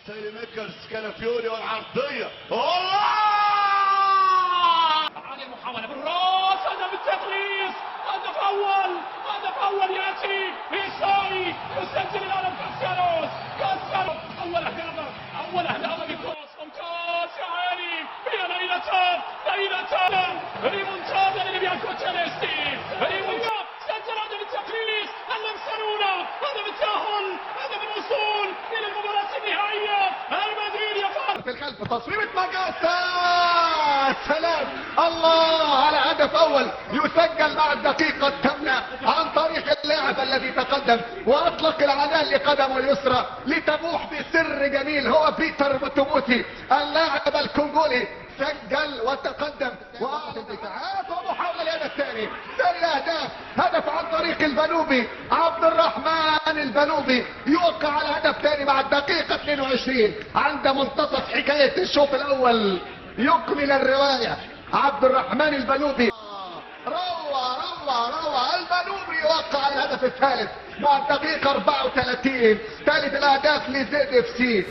سيري ميكرز كالافيوري والعرضية الله على المحاولة بالراس، هدف التخليص، هدف أول يأتي إيساي يسجل الآن كاسيانوس أول أهداف بكروس ممتاز يا عيني. هي ليلتان ريمونتادا لليبيانكو تشيلسي، ريمونتادا سجل هدف التخليص، اللمسة الأولى، هدف التأهل، هدف الوصول إلى المباراة النهائية. المدريد يفعل في الخلف تصويبة ماجاسا، سلام الله على هدف اول يسجل مع الدقيقة الثامنة عن طريق اللاعب الذي تقدم واطلق العنان لقدمه اليسرى لتبوح بسر جميل هو بيتر بوتوموتي اللاعب الكونغولي. سجل وتقدم واعلن دفاعات ومحاولة الهدف الثاني. ثاني الاهداف هدف عن طريق البنوبي عبد الرحمن البنوبي يوقع على هدف ثاني مع الدقيقة 22 عند منتصف حكاية الشوط الاول. يكمل الرواية عبد الرحمن البنوبي روى البنوبي يوقع الهدف الثالث مع الدقيقة 34. ثالث الاهداف لزد اف سي.